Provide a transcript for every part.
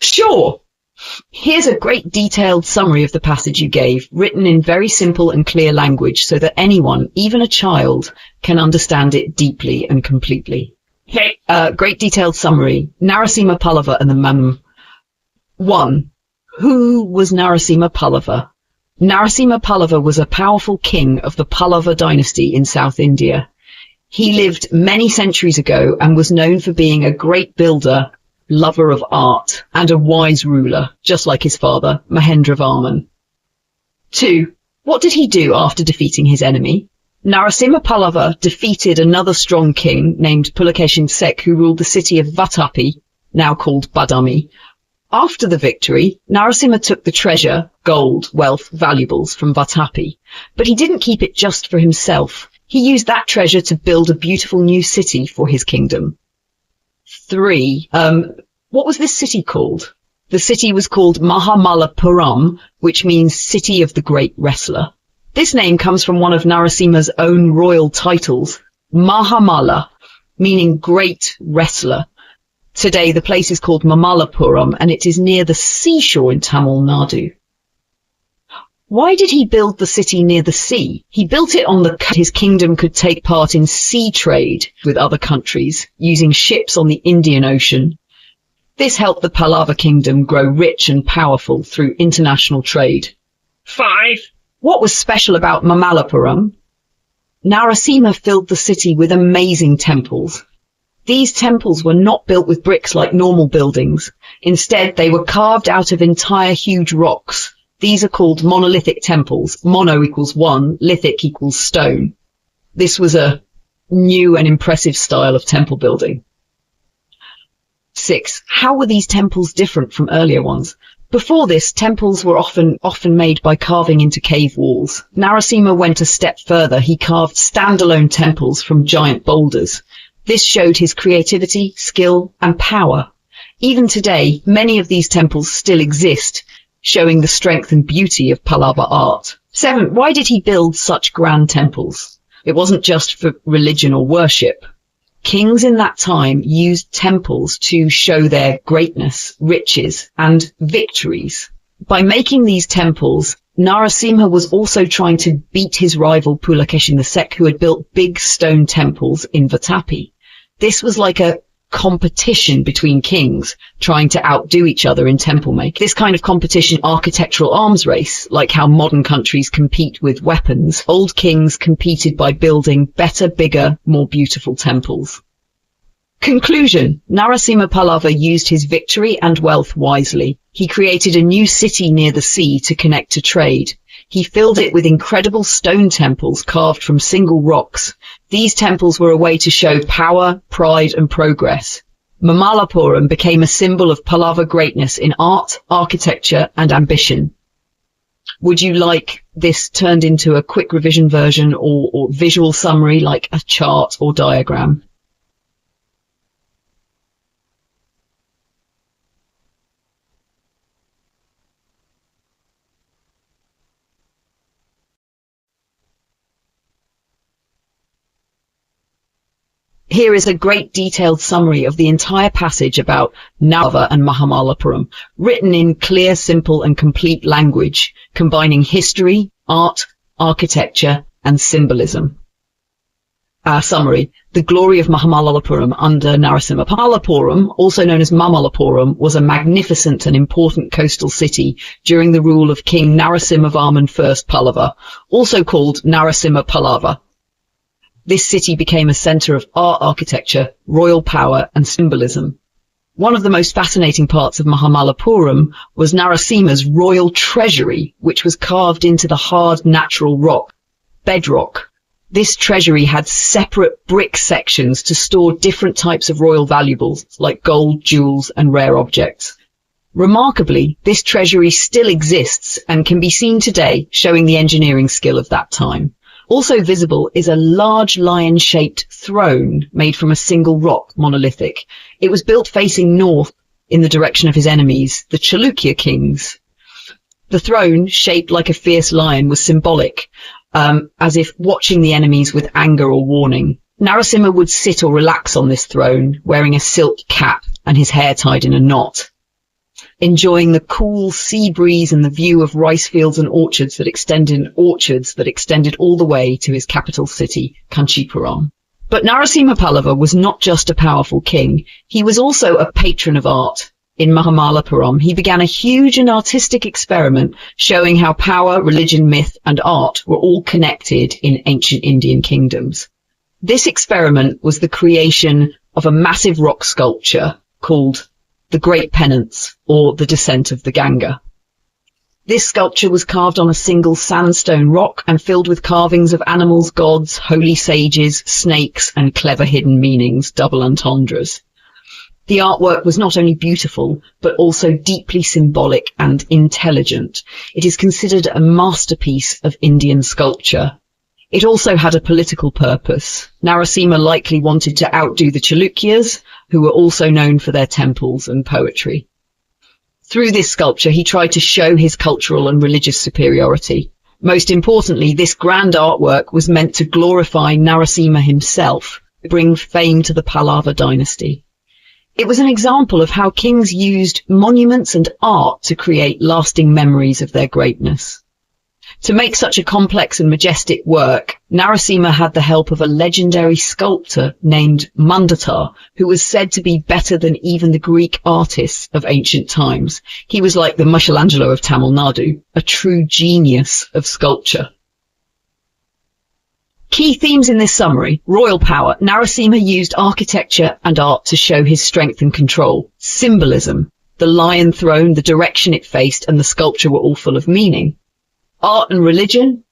Sure. Here's a great detailed summary of the passage you gave, written in very simple and clear language so that anyone, even a child, can understand it deeply and completely. Okay. Great detailed summary. Narasimha Pallava and the Mam. 1. Who was Narasimha Pallava? Narasimha Pallava was a powerful king of the Pallava dynasty in South India. He lived many centuries ago and was known for being a great builder, lover of art, and a wise ruler, just like his father, Mahendravarman. 2. What did he do after defeating his enemy? Narasimha Pallava defeated another strong king named Pulakeshin Sek, who ruled the city of Vatapi, now called Badami. After the victory, Narasimha took the treasure, gold, wealth, valuables from Vatapi, but he didn't keep it just for himself. He used that treasure to build a beautiful new city for his kingdom. 3. What was this city called? The city was called Mahamalapuram, which means City of the Great Wrestler. This name comes from one of Narasimha's own royal titles, Mahamala, meaning Great Wrestler. Today, the place is called Mamalapuram, and it is near the seashore in Tamil Nadu. Why did he build the city near the sea? He built it on the coast. His kingdom could take part in sea trade with other countries, using ships on the Indian Ocean. This helped the Pallava kingdom grow rich and powerful through international trade. 5. What was special about Mamalapuram? Narasimha filled the city with amazing temples. These temples were not built with bricks like normal buildings. Instead, they were carved out of entire huge rocks. These are called monolithic temples. Mono equals one, lithic equals stone. This was a new and impressive style of temple building. 6. How were these temples different from earlier ones? Before this, temples were often made by carving into cave walls. Narasimha went a step further. He carved standalone temples from giant boulders. This showed his creativity, skill, and power. Even today, many of these temples still exist, showing the strength and beauty of Pallava art. 7. Why did he build such grand temples? It wasn't just for religion or worship. Kings in that time used temples to show their greatness, riches, and victories. By making these temples, Narasimha was also trying to beat his rival Pulakeshin Sek, who had built big stone temples in Vatapi. This was like a competition between kings trying to outdo each other in temple making. This kind of competition, architectural arms race, like how modern countries compete with weapons. Old kings competed by building better, bigger, more beautiful temples. Conclusion. Narasimha Pallava used his victory and wealth wisely. He created a new city near the sea to connect to trade. He filled it with incredible stone temples carved from single rocks. These temples were a way to show power, pride, and progress. Mamalapuram became a symbol of Pallava greatness in art, architecture, and ambition. Would you like this turned into a quick revision version or visual summary like a chart or diagram? Here is a great detailed summary of the entire passage about Nava and Mahamalapuram, written in clear, simple and complete language, combining history, art, architecture and symbolism. Summary. The glory of Mahamalapuram under Narasimha. Mahamalapuram, also known as Mamalapuram, was a magnificent and important coastal city during the rule of King Narasimhavarman I Pallava, also called Narasimha Pallava. This city became a center of art, architecture, royal power, and symbolism. One of the most fascinating parts of Mahamalapuram was Narasimha's royal treasury, which was carved into the hard natural rock, bedrock. This treasury had separate brick sections to store different types of royal valuables, like gold, jewels, and rare objects. Remarkably, this treasury still exists and can be seen today, showing the engineering skill of that time. Also visible is a large lion-shaped throne made from a single rock, monolithic. It was built facing north in the direction of his enemies, the Chalukya kings. The throne, shaped like a fierce lion, was symbolic, as if watching the enemies with anger or warning. Narasimha would sit or relax on this throne, wearing a silk cap and his hair tied in a knot. enjoying the cool sea breeze and the view of rice fields and orchards that extended all the way to his capital city, Kanchipuram. But Narasimha Pallava was not just a powerful king, he was also a patron of art. In Mahamalapuram, he began a huge and artistic experiment showing how power, religion, myth, and art were all connected in ancient Indian kingdoms. This experiment was the creation of a massive rock sculpture called the Great Penance, or the Descent of the Ganga. This sculpture was carved on a single sandstone rock and filled with carvings of animals, gods, holy sages, snakes, and clever hidden meanings, double entendres. The artwork was not only beautiful, but also deeply symbolic and intelligent. It is considered a masterpiece of Indian sculpture. It also had a political purpose. Narasimha likely wanted to outdo the Chalukyas, who were also known for their temples and poetry. Through this sculpture, he tried to show his cultural and religious superiority. Most importantly, this grand artwork was meant to glorify Narasimha himself, bring fame to the Pallava dynasty. It was an example of how kings used monuments and art to create lasting memories of their greatness. To make such a complex and majestic work, Narasimha had the help of a legendary sculptor named Mandatar, who was said to be better than even the Greek artists of ancient times. He was like the Michelangelo of Tamil Nadu, a true genius of sculpture. Key themes in this summary: royal power. Narasimha used architecture and art to show his strength and control. Symbolism. The lion throne, the direction it faced, and the sculpture were all full of meaning. Art and religion.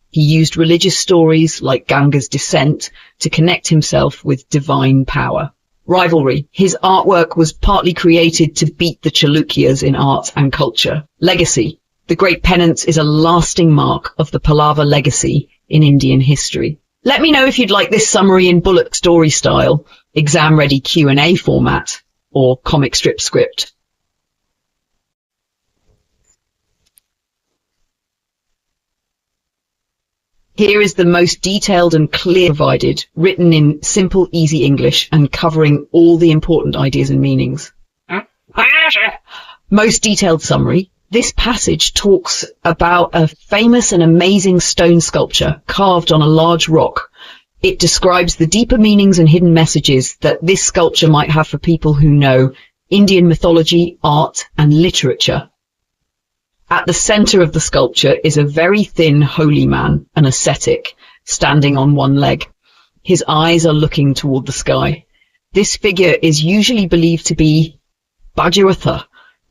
He used religious stories like Ganga's descent to connect himself with divine power. Rivalry. His artwork was partly created to beat the Chalukyas in art and culture. Legacy. The Great Penance is a lasting mark of the Pallava legacy in Indian history. Let me know if you'd like this summary in bullet story style, exam-ready Q&A format, or comic strip script. Here is the most detailed and clear provided, written in simple, easy English and covering all the important ideas and meanings. Most detailed summary. This passage talks about a famous and amazing stone sculpture carved on a large rock. It describes the deeper meanings and hidden messages that this sculpture might have for people who know Indian mythology, art, and literature. At the center of the sculpture is a very thin holy man, an ascetic, standing on one leg. His eyes are looking toward the sky. This figure is usually believed to be Bhagiratha,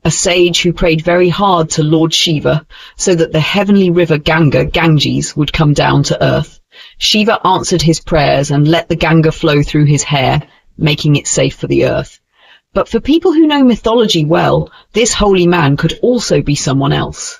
a sage who prayed very hard to Lord Shiva so that the heavenly river Ganges would come down to earth. Shiva answered his prayers and let the Ganga flow through his hair, making it safe for the earth. But for people who know mythology well, this holy man could also be someone else.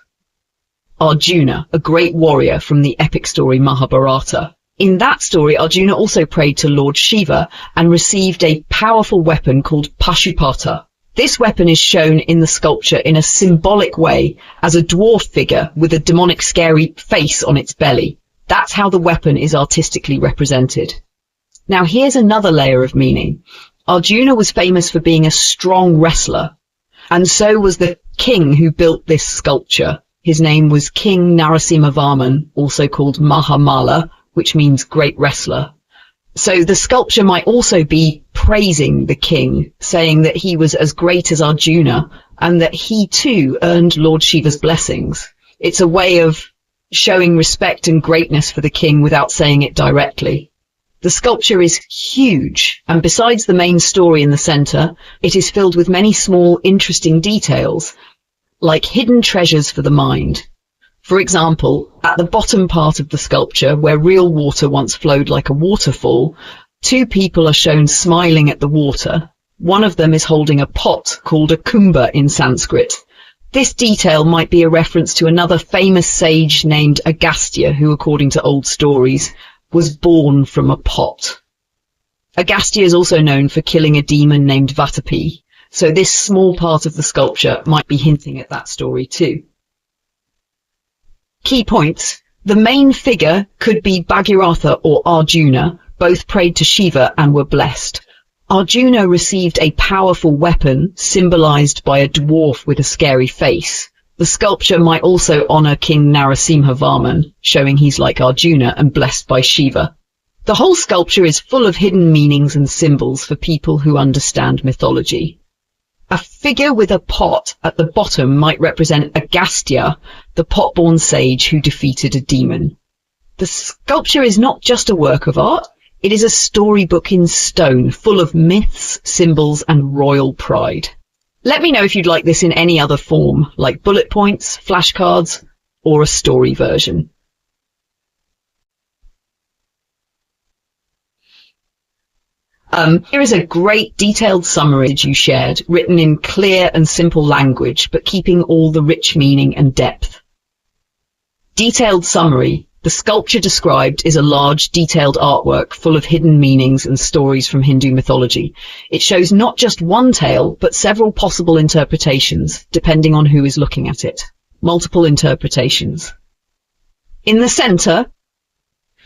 Arjuna, a great warrior from the epic story Mahabharata. In that story, Arjuna also prayed to Lord Shiva and received a powerful weapon called Pashupata. This weapon is shown in the sculpture in a symbolic way as a dwarf figure with a demonic scary face on its belly. That's how the weapon is artistically represented. Now here's another layer of meaning. Arjuna was famous for being a strong wrestler, and so was the king who built this sculpture. His name was King Narasimhavarman, also called Mahamala, which means great wrestler. So the sculpture might also be praising the king, saying that he was as great as Arjuna and that he too earned Lord Shiva's blessings. It's a way of showing respect and greatness for the king without saying it directly. The sculpture is huge, and besides the main story in the center, it is filled with many small, interesting details, like hidden treasures for the mind. For example, at the bottom part of the sculpture, where real water once flowed like a waterfall, two people are shown smiling at the water. One of them is holding a pot called a kumbha in Sanskrit. This detail might be a reference to another famous sage named Agastya, who, according to old stories, was born from a pot. Agastya is also known for killing a demon named Vatapi, so this small part of the sculpture might be hinting at that story too. Key points. The main figure could be Bhagiratha or Arjuna. Both prayed to Shiva and were blessed. Arjuna received a powerful weapon symbolized by a dwarf with a scary face. The sculpture might also honor King Narasimha Varman, showing he's like Arjuna and blessed by Shiva. The whole sculpture is full of hidden meanings and symbols for people who understand mythology. A figure with a pot at the bottom might represent Agastya, the pot-born sage who defeated a demon. The sculpture is not just a work of art, it is a storybook in stone, full of myths, symbols, and royal pride. Let me know if you'd like this in any other form, like bullet points, flashcards, or a story version. Here is a great detailed summary you shared, written in clear and simple language, but keeping all the rich meaning and depth. Detailed summary. The sculpture described is a large, detailed artwork full of hidden meanings and stories from Hindu mythology. It shows not just one tale, but several possible interpretations, depending on who is looking at it. Multiple interpretations. In the center,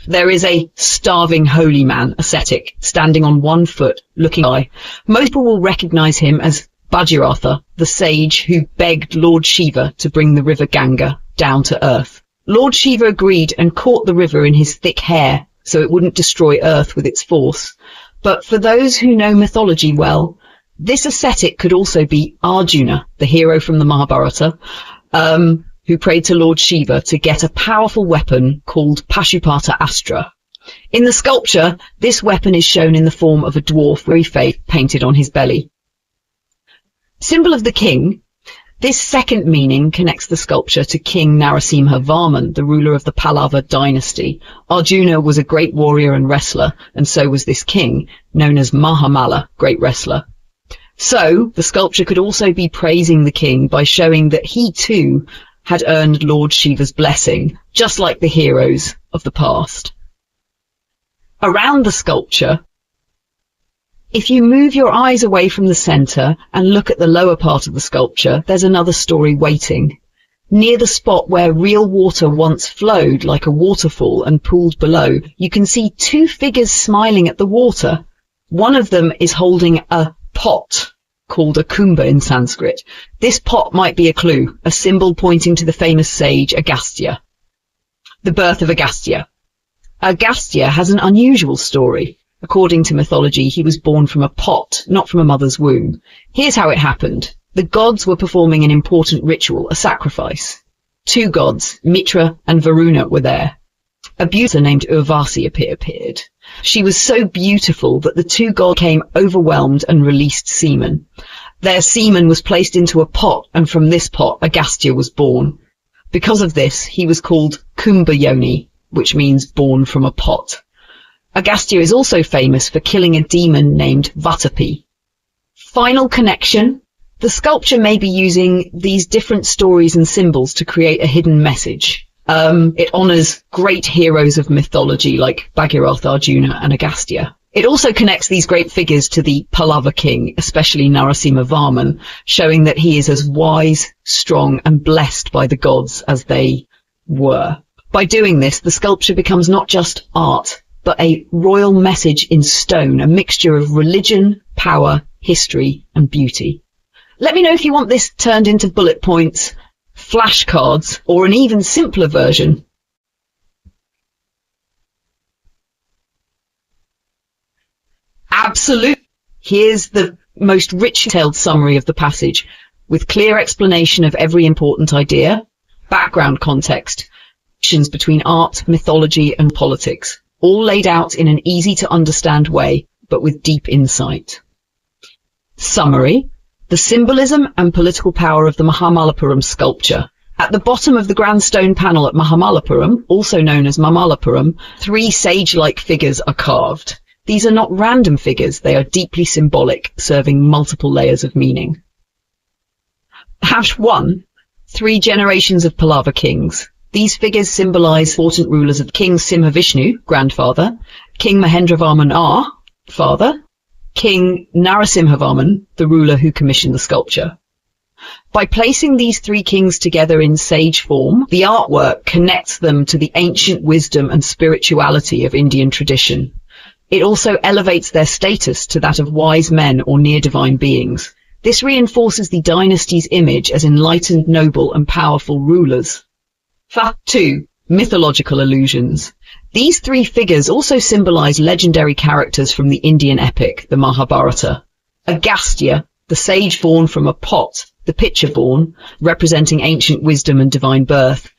there is a starving holy man, ascetic, standing on one foot, looking by. Most people will recognize him as Bhagiratha, the sage who begged Lord Shiva to bring the river Ganga down to earth. Lord Shiva agreed and caught the river in his thick hair, so it wouldn't destroy Earth with its force. But for those who know mythology well, this ascetic could also be Arjuna, the hero from the Mahabharata, who prayed to Lord Shiva to get a powerful weapon called Pashupata Astra. In the sculpture, this weapon is shown in the form of a dwarf with face painted on his belly. Symbol of the king. This second meaning connects the sculpture to King Narasimha Varman, the ruler of the Pallava dynasty. Arjuna was a great warrior and wrestler, and so was this king, known as Mahamalla, great wrestler. So, the sculpture could also be praising the king by showing that he too had earned Lord Shiva's blessing, just like the heroes of the past. Around the sculpture, if you move your eyes away from the center and look at the lower part of the sculpture, there's another story waiting. Near the spot where real water once flowed like a waterfall and pooled below, you can see two figures smiling at the water. One of them is holding a pot, called a kumbha in Sanskrit. This pot might be a clue, a symbol pointing to the famous sage Agastya. The birth of Agastya. Agastya has an unusual story. According to mythology, he was born from a pot, not from a mother's womb. Here's how it happened. The gods were performing an important ritual, a sacrifice. Two gods, Mitra and Varuna, were there. A beauty named Urvasi appeared. She was so beautiful that the two gods became overwhelmed and released semen. Their semen was placed into a pot, and from this pot, Agastya was born. Because of this, he was called Kumbhayoni, which means born from a pot. Agastya is also famous for killing a demon named Vatapi. Final connection. The sculpture may be using these different stories and symbols to create a hidden message. It honors great heroes of mythology like Bhagiratha, Arjuna, and Agastya. It also connects these great figures to the Pallava king, especially Narasimha Varman, showing that he is as wise, strong, and blessed by the gods as they were. By doing this, the sculpture becomes not just art, but a royal message in stone, a mixture of religion, power, history, and beauty. Let me know if you want this turned into bullet points, flashcards, or an even simpler version. Absolutely. Here's the most rich detailed summary of the passage, with clear explanation of every important idea, background context, connections between art, mythology, and politics, all laid out in an easy-to-understand way, but with deep insight. Summary. The symbolism and political power of the Mahamallapuram sculpture. At the bottom of the grand stone panel at Mahamallapuram, also known as Mamallapuram, three sage-like figures are carved. These are not random figures, they are deeply symbolic, serving multiple layers of meaning. #1. 3 generations of Pallava kings. These figures symbolize important rulers of King Simhavishnu, grandfather, King Mahendravarman R, father, King Narasimhavarman, the ruler who commissioned the sculpture. By placing these 3 kings together in sage form, the artwork connects them to the ancient wisdom and spirituality of Indian tradition. It also elevates their status to that of wise men or near-divine beings. This reinforces the dynasty's image as enlightened, noble, and powerful rulers. Fact 2. Mythological allusions. These three figures also symbolize legendary characters from the Indian epic, the Mahabharata. Agastya, the sage born from a pot, the pitcher born, representing ancient wisdom and divine birth.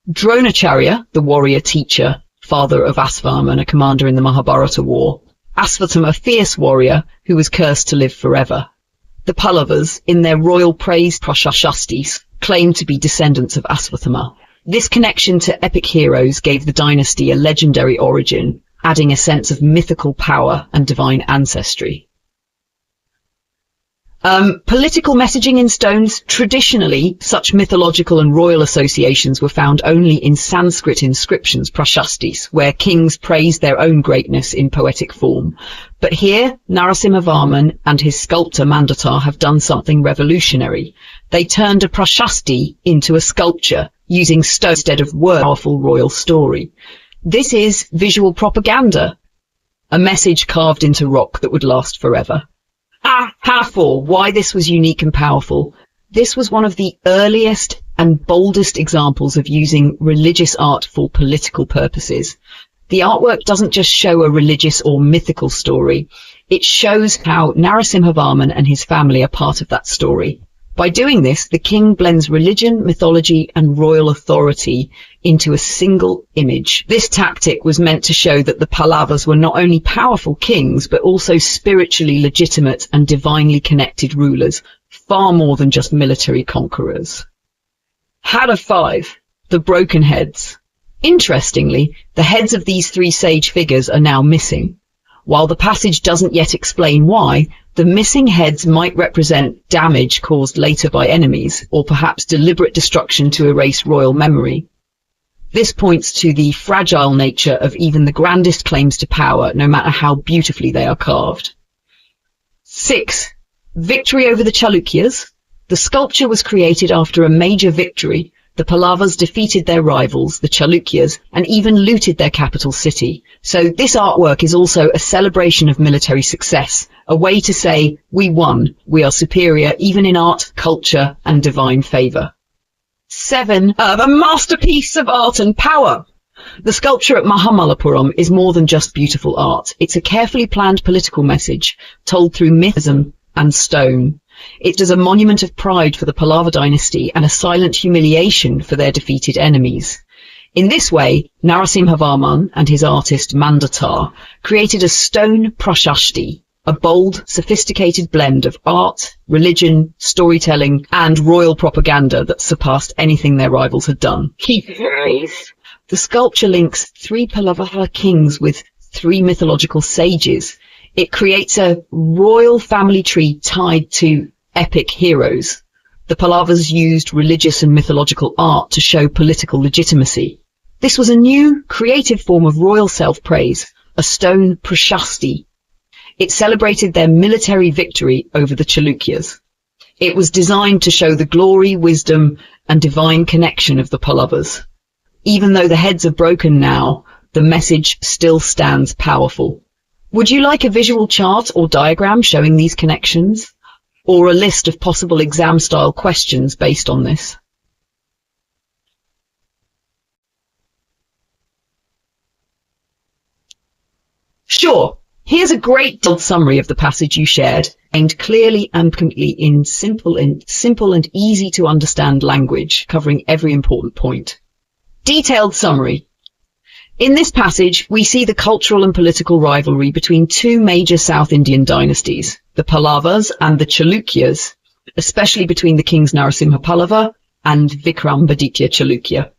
Dronacharya, the warrior teacher, father of Asvam and a commander in the Mahabharata war. Asvatthama, a fierce warrior who was cursed to live forever. The Pallavas, in their royal praise Prashastis, claim to be descendants of Asvatthama. This connection to epic heroes gave the dynasty a legendary origin, adding a sense of mythical power and divine ancestry. Political messaging in stones. Traditionally, such mythological and royal associations were found only in Sanskrit inscriptions, prashastis, where kings praised their own greatness in poetic form. But here, Narasimhavarman and his sculptor Mandatar have done something revolutionary. They turned a prashasti into a sculpture, using stone instead of words. Powerful royal story. This is visual propaganda, a message carved into rock that would last forever. Powerful. Why this was unique and powerful. This was one of the earliest and boldest examples of using religious art for political purposes. The artwork doesn't just show a religious or mythical story. It shows how Narasimhavarman and his family are part of that story. By doing this, the king blends religion, mythology, and royal authority into a single image. This tactic was meant to show that the Pallavas were not only powerful kings, but also spiritually legitimate and divinely connected rulers, far more than just military conquerors. Hat of 5. The broken heads. Interestingly, the heads of these three sage figures are now missing. While the passage doesn't yet explain why, the missing heads might represent damage caused later by enemies, or perhaps deliberate destruction to erase royal memory. This points to the fragile nature of even the grandest claims to power, no matter how beautifully they are carved. 6. Victory over the Chalukyas. The sculpture was created after a major victory. The Pallavas defeated their rivals, the Chalukyas, and even looted their capital city. So this artwork is also a celebration of military success, a way to say, we won, we are superior even in art, culture, and divine favor. 7. A masterpiece of art and power. The sculpture at Mahamalapuram is more than just beautiful art. It's a carefully planned political message, told through mythism and stone. It is a monument of pride for the Pallava dynasty and a silent humiliation for their defeated enemies. In this way, Narasimhavarman and his artist Mandatar created a stone prashasti, a bold, sophisticated blend of art, religion, storytelling, and royal propaganda that surpassed anything their rivals had done. The sculpture links three Pallava kings with three mythological sages. It creates a royal family tree tied to epic heroes. The Pallavas used religious and mythological art to show political legitimacy. This was a new, creative form of royal self-praise, a stone prashasti. It celebrated their military victory over the Chalukyas. It was designed to show the glory, wisdom, and divine connection of the Pallavas. Even though the heads are broken now, the message still stands powerful. Would you like a visual chart or diagram showing these connections? Or a list of possible exam-style questions based on this? Sure. Here's a great detailed summary of the passage you shared, aimed clearly and completely in simple and easy to understand language, covering every important point. Detailed summary. In this passage, we see the cultural and political rivalry between two major South Indian dynasties, the Pallavas and the Chalukyas, especially between the kings Narasimha Pallava and Vikramaditya Chalukya.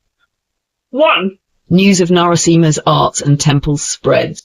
1. News of Narasimha's art and temples spread.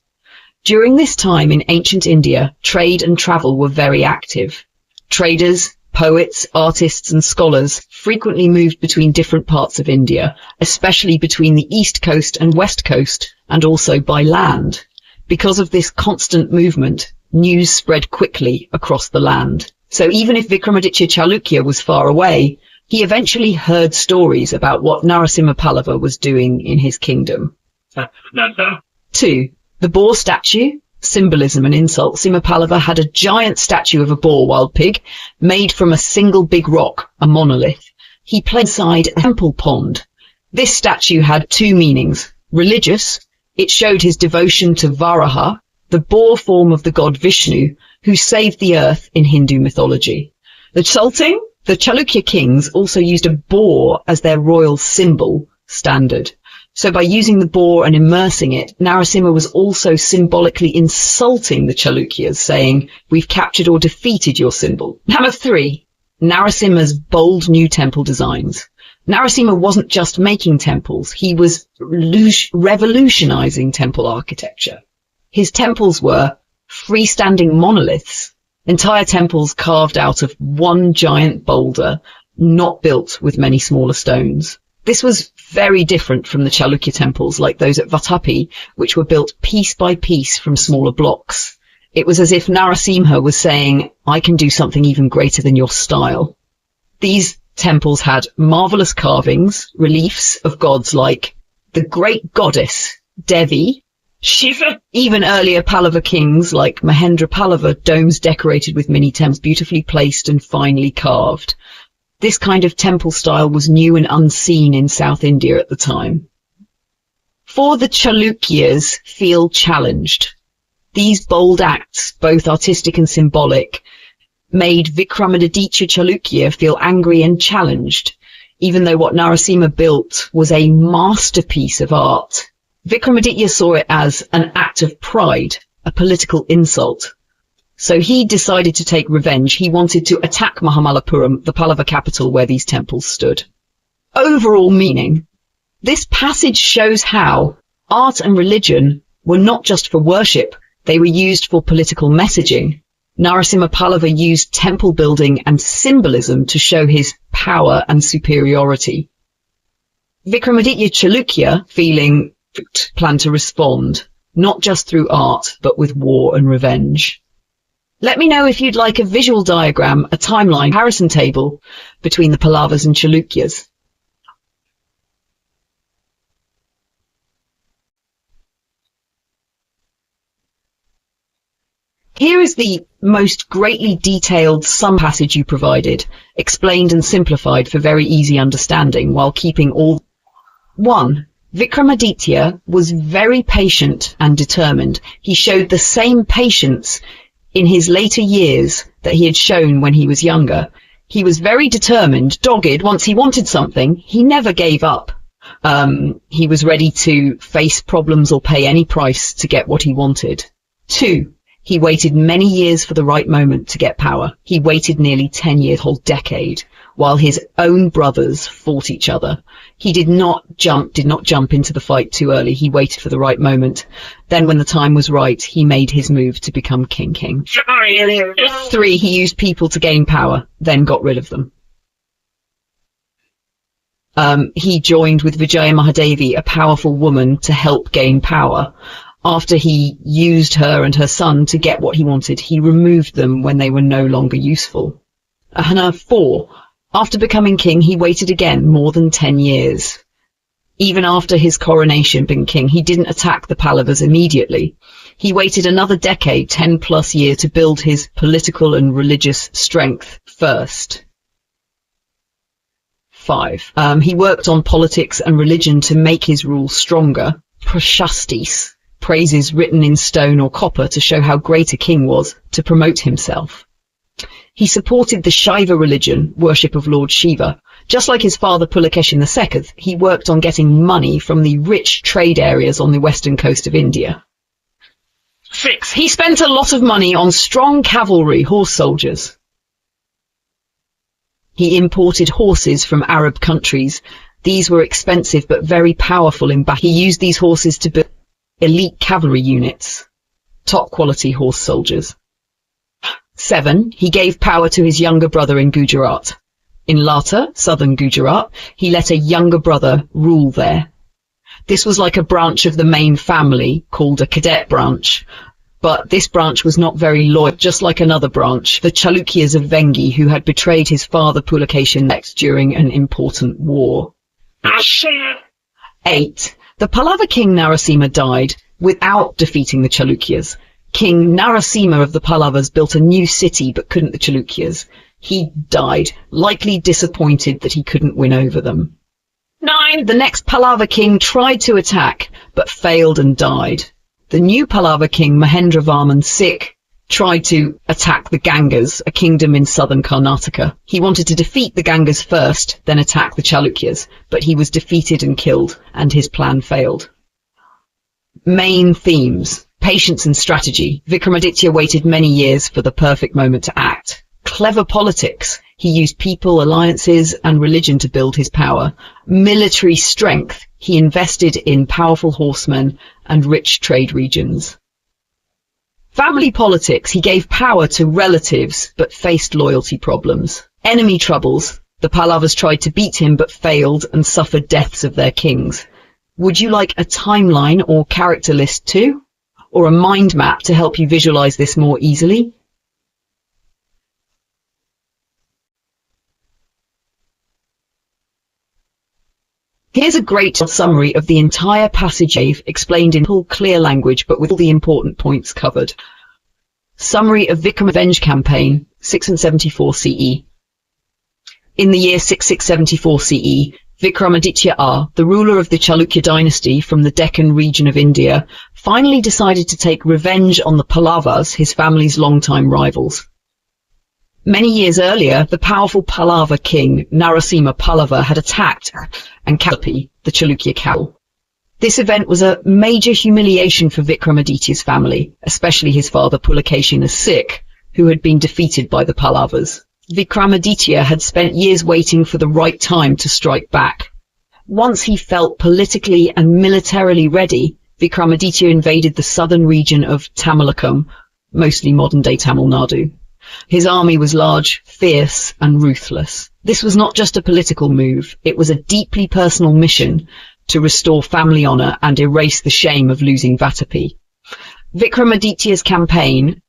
During this time in ancient India, trade and travel were very active. Traders, poets, artists and scholars frequently moved between different parts of India, especially between the east coast and west coast, and also by land. Because of this constant movement, news spread quickly across the land. So even if Vikramaditya Chalukya was far away, he eventually heard stories about what Narasimha Pallava was doing in his kingdom. 2. The boar statue. Symbolism and insult. Pallava had a giant statue of a boar wild pig made from a single big rock, a monolith. He played inside a temple pond. This statue had two meanings. Religious, it showed his devotion to Varaha, the boar form of the god Vishnu, who saved the earth in Hindu mythology. The Chalukya kings also used a boar as their royal symbol standard. So by using the boar and immersing it, Narasimha was also symbolically insulting the Chalukyas, saying, "We've captured or defeated your symbol." Number 3, Narasimha's bold new temple designs. Narasimha wasn't just making temples, he was revolutionizing temple architecture. His temples were freestanding monoliths, entire temples carved out of one giant boulder, not built with many smaller stones. This was very different from the Chalukya temples like those at Vatapi, which were built piece by piece from smaller blocks. It was as if Narasimha was saying, "I can do something even greater than your style." These temples had marvelous carvings, reliefs of gods like the great goddess Devi, Shiva, even earlier Pallava kings like Mahendra Pallava, domes decorated with mini temples, beautifully placed and finely carved. This kind of temple style was new and unseen in South India at the time. 4, the Chalukyas feel challenged. These bold acts, both artistic and symbolic, made Vikramaditya Chalukya feel angry and challenged, even though what Narasimha built was a masterpiece of art. Vikramaditya saw it as an act of pride, a political insult. So he decided to take revenge. He wanted to attack Mahamalapuram, the Pallava capital where these temples stood. Overall meaning. This passage shows how art and religion were not just for worship, they were used for political messaging. Narasimha Pallava used temple building and symbolism to show his power and superiority. Vikramaditya Chalukya, feeling planned to respond, not just through art, but with war and revenge. Let me know if you'd like a visual diagram, a timeline, comparison table between the Pallavas and Chalukyas. Here is the most greatly detailed sum passage you provided, explained and simplified for very easy understanding while keeping all. 1. Vikramaditya was very patient and determined. He showed the same patience in his later years that he had shown when he was younger. He was very determined, dogged. Once he wanted something, he never gave up. He was ready to face problems or pay any price to get what he wanted. 2. He waited many years for the right moment to get power. He waited nearly 10 years, a whole decade, while his own brothers fought each other. He did not jump into the fight too early. He waited for the right moment. Then when the time was right, he made his move to become king. 3, he used people to gain power, then got rid of them. He joined with Vijaya Mahadevi, a powerful woman, to help gain power. After he used her and her son to get what he wanted, he removed them when they were no longer useful. 4. After becoming king, he waited again more than 10 years. Even after his coronation being king, he didn't attack the Pallavas immediately. He waited another decade, 10+ years, to build his political and religious strength first. 5. He worked on politics and religion to make his rule stronger. Prashastis, praises written in stone or copper to show how great a king was, to promote himself. He supported the Shaiva religion, worship of Lord Shiva. Just like his father Pulakeshin II, he worked on getting money from the rich trade areas on the western coast of India. 6. He spent a lot of money on strong cavalry, horse soldiers. He imported horses from Arab countries. These were expensive but very powerful in battle. He used these horses to build elite cavalry units, top quality horse soldiers. 7. He gave power to his younger brother in Gujarat. In Lata, southern Gujarat, he let a younger brother rule there. This was like a branch of the main family called a cadet branch, but this branch was not very loyal, just like another branch, the Chalukyas of Vengi, who had betrayed his father Pulakeshin during an important war. 8. The Pallava king Narasimha died without defeating the Chalukyas. King Narasimha of the Pallavas built a new city but couldn't the Chalukyas. He died, likely disappointed that he couldn't win over them. 9. The next Pallava king tried to attack, but failed and died. The new Pallava king, Mahendravarman VI, tried to attack the Gangas, a kingdom in southern Karnataka. He wanted to defeat the Gangas first, then attack the Chalukyas, but he was defeated and killed, and his plan failed. Main themes: patience and strategy. Vikramaditya waited many years for the perfect moment to act. Clever politics. He used people, alliances, and religion to build his power. Military strength. He invested in powerful horsemen and rich trade regions. Family politics. He gave power to relatives, but faced loyalty problems. Enemy troubles. The Pallavas tried to beat him, but failed and suffered deaths of their kings. Would you like a timeline or character list too? Or a mind map to help you visualize this more easily? Here's a great summary of the entire passage explained in full, clear language, but with all the important points covered. Summary of Vikram Revenge Campaign, 674 CE. In the year 6674 CE, Vikramaditya, the ruler of the Chalukya dynasty from the Deccan region of India, finally decided to take revenge on the Pallavas, his family's longtime rivals. Many years earlier, the powerful Pallava king, Narasimha Pallava, had attacked and captured the Chalukya capital. This event was a major humiliation for Vikramaditya's family, especially his father Pulakeshina VI, who had been defeated by the Pallavas. Vikramaditya had spent years waiting for the right time to strike back. Once he felt politically and militarily ready, Vikramaditya invaded the southern region of Tamilakam, mostly modern-day Tamil Nadu. His army was large, fierce, and ruthless. This was not just a political move, it was a deeply personal mission to restore family honor and erase the shame of losing Vatapi. Vikramaditya's campaign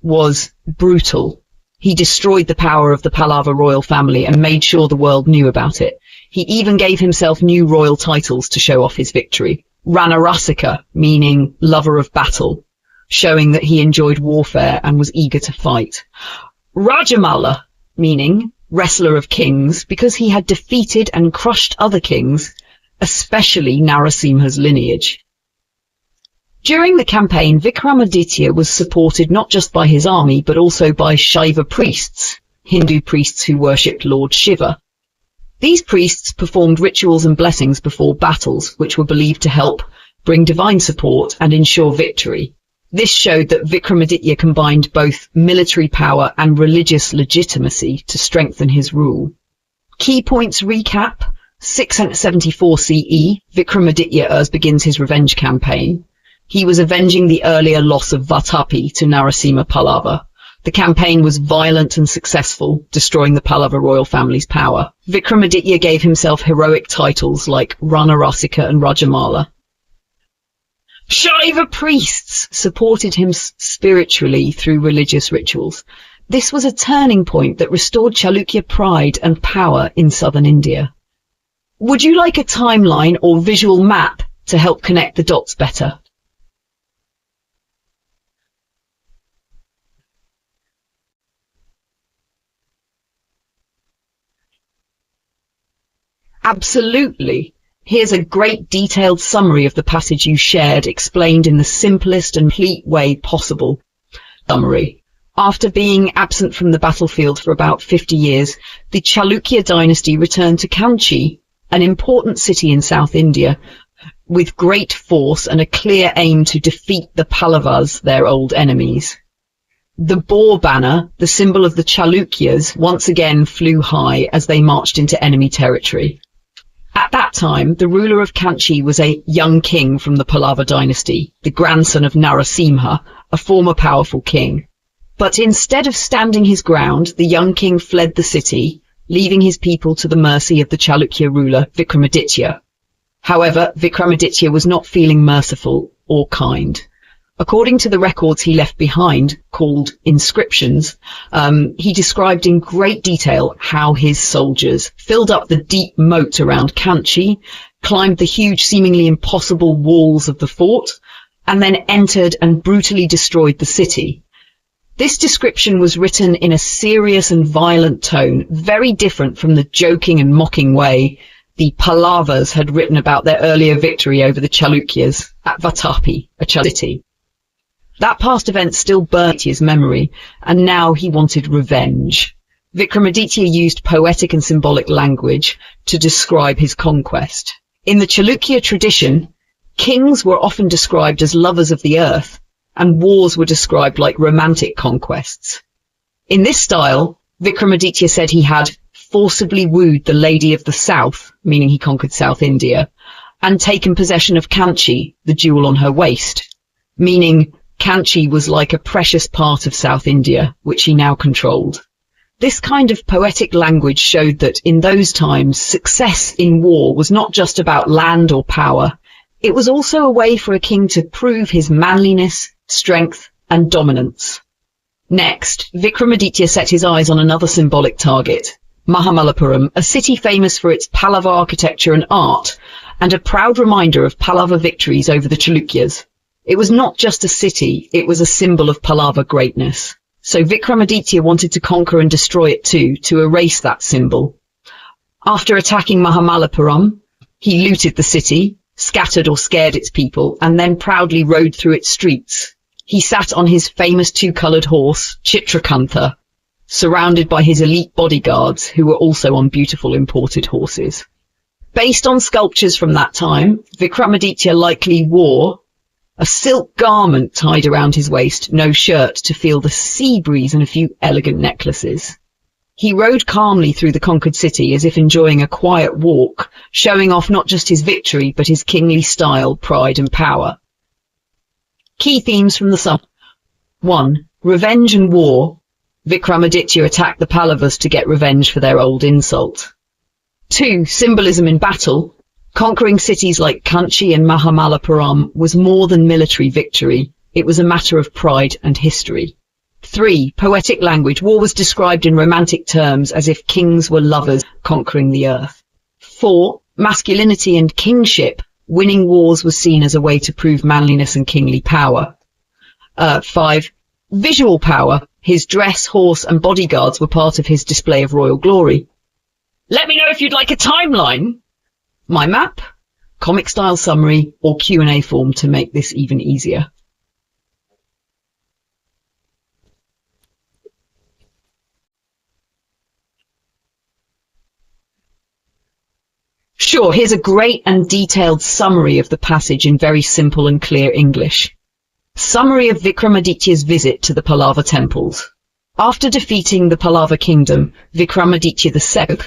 was brutal. He destroyed the power of the Pallava royal family and made sure the world knew about it. He even gave himself new royal titles to show off his victory. Ranarasika, meaning lover of battle, showing that he enjoyed warfare and was eager to fight. Rajamala, meaning wrestler of kings, because he had defeated and crushed other kings, especially Narasimha's lineage. During the campaign, Vikramaditya was supported not just by his army, but also by Shaiva priests, Hindu priests who worshipped Lord Shiva. These priests performed rituals and blessings before battles, which were believed to help bring divine support and ensure victory. This showed that Vikramaditya combined both military power and religious legitimacy to strengthen his rule. Key points recap. 674 CE, Vikramaditya begins his revenge campaign. He was avenging the earlier loss of Vatapi to Narasimha Pallava. The campaign was violent and successful, destroying the Pallava royal family's power. Vikramaditya gave himself heroic titles like Ranarasika and Rajamala. Shaiva priests supported him spiritually through religious rituals. This was a turning point that restored Chalukya pride and power in southern India. Would you like a timeline or visual map to help connect the dots better? Absolutely. Here's a great detailed summary of the passage you shared, explained in the simplest and complete way possible. Summary. After being absent from the battlefield for about 50 years, the Chalukya dynasty returned to Kanchi, an important city in South India, with great force and a clear aim to defeat the Pallavas, their old enemies. The boar banner, the symbol of the Chalukyas, once again flew high as they marched into enemy territory. At that time, the ruler of Kanchi was a young king from the Pallava dynasty, the grandson of Narasimha, a former powerful king. But instead of standing his ground, the young king fled the city, leaving his people to the mercy of the Chalukya ruler Vikramaditya. However, Vikramaditya was not feeling merciful or kind. According to the records he left behind, called inscriptions, he described in great detail how his soldiers filled up the deep moat around Kanchi, climbed the huge, seemingly impossible walls of the fort, and then entered and brutally destroyed the city. This description was written in a serious and violent tone, very different from the joking and mocking way the Pallavas had written about their earlier victory over the Chalukyas at Vatapi, a city. That past event still burnt his memory, and now he wanted revenge. Vikramaditya used poetic and symbolic language to describe his conquest. In the Chalukya tradition, kings were often described as lovers of the earth, and wars were described like romantic conquests. In this style, Vikramaditya said he had forcibly wooed the lady of the south, meaning he conquered South India, and taken possession of Kanchi, the jewel on her waist, meaning Kanchi was like a precious part of South India, which he now controlled. This kind of poetic language showed that in those times, success in war was not just about land or power. It was also a way for a king to prove his manliness, strength, and dominance. Next, Vikramaditya set his eyes on another symbolic target, Mahamalapuram, a city famous for its Pallava architecture and art, and a proud reminder of Pallava victories over the Chalukyas. It was not just a city, it was a symbol of Pallava greatness. So Vikramaditya wanted to conquer and destroy it too, to erase that symbol. After attacking Mahamalapuram, he looted the city, scattered or scared its people, and then proudly rode through its streets. He sat on his famous two-coloured horse, Chitrakantha, surrounded by his elite bodyguards, who were also on beautiful imported horses. Based on sculptures from that time, Vikramaditya likely wore a silk garment tied around his waist, no shirt, to feel the sea breeze, and a few elegant necklaces. He rode calmly through the conquered city as if enjoying a quiet walk, showing off not just his victory, but his kingly style, pride and power. Key themes from the song. 1. Revenge and war. Vikramaditya attacked the Pallavas to get revenge for their old insult. 2. Symbolism in battle. Conquering cities like Kanchi and Mahamalapuram was more than military victory. It was a matter of pride and history. 3. Poetic language. War was described in romantic terms as if kings were lovers conquering the earth. 4. Masculinity and kingship. Winning wars was seen as a way to prove manliness and kingly power. 5. Visual power. His dress, horse and bodyguards were part of his display of royal glory. Let me know if you'd like a timeline, my map, comic style summary or Q&A form to make this even easier. Sure, here's a great and detailed summary of the passage in very simple and clear English. Summary of Vikramaditya's visit to the Pallava temples. After defeating the Pallava kingdom, Vikramaditya II,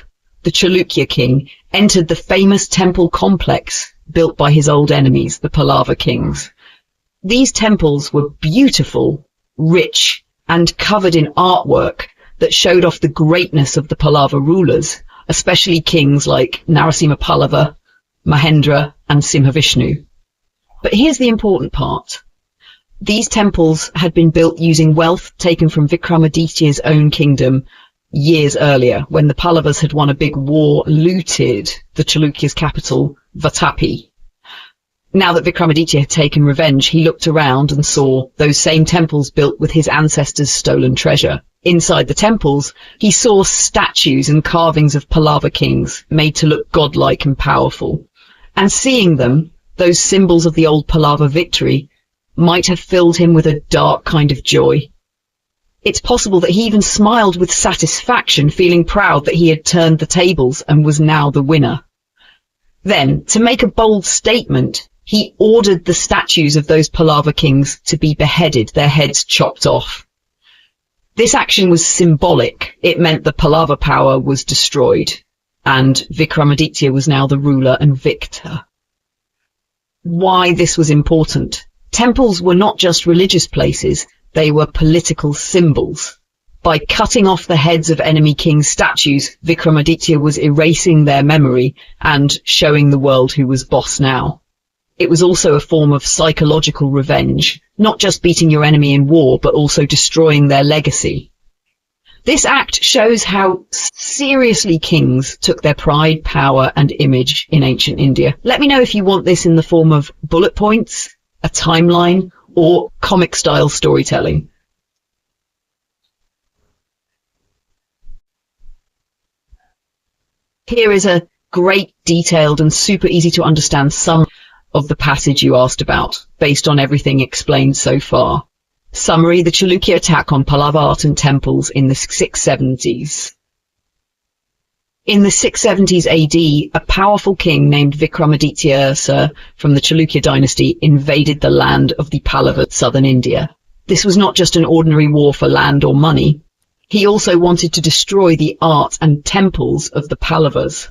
the Chalukya king, entered the famous temple complex built by his old enemies, the Pallava kings. These temples were beautiful, rich, and covered in artwork that showed off the greatness of the Pallava rulers, especially kings like Narasimha Pallava, Mahendra, and Simhavishnu. But here's the important part. These temples had been built using wealth taken from Vikramaditya's own kingdom years earlier, when the Pallavas had won a big war, looted the Chalukya's capital, Vatapi. Now that Vikramaditya had taken revenge, he looked around and saw those same temples built with his ancestors' stolen treasure. Inside the temples, he saw statues and carvings of Pallava kings made to look godlike and powerful. And seeing them, those symbols of the old Pallava victory, might have filled him with a dark kind of joy. It's possible that he even smiled with satisfaction, feeling proud that he had turned the tables and was now the winner. Then, to make a bold statement, he ordered the statues of those Pallava kings to be beheaded, their heads chopped off. This action was symbolic. It meant the Pallava power was destroyed, and Vikramaditya was now the ruler and victor. Why this was important? Temples were not just religious places, they were political symbols. By cutting off the heads of enemy kings' statues, Vikramaditya was erasing their memory and showing the world who was boss now. It was also a form of psychological revenge, not just beating your enemy in war, but also destroying their legacy. This act shows how seriously kings took their pride, power, and image in ancient India. Let me know if you want this in the form of bullet points, a timeline, or comic-style storytelling? Here is a great, detailed, and super easy to understand summary of the passage you asked about, based on everything explained so far. Summary: the Chalukya attack on Pallava art and temples in the 670s. In the 670s AD, a powerful king named Vikramaditya from the Chalukya dynasty invaded the land of the Pallavas, southern India. This was not just an ordinary war for land or money. He also wanted to destroy the art and temples of the Pallavas.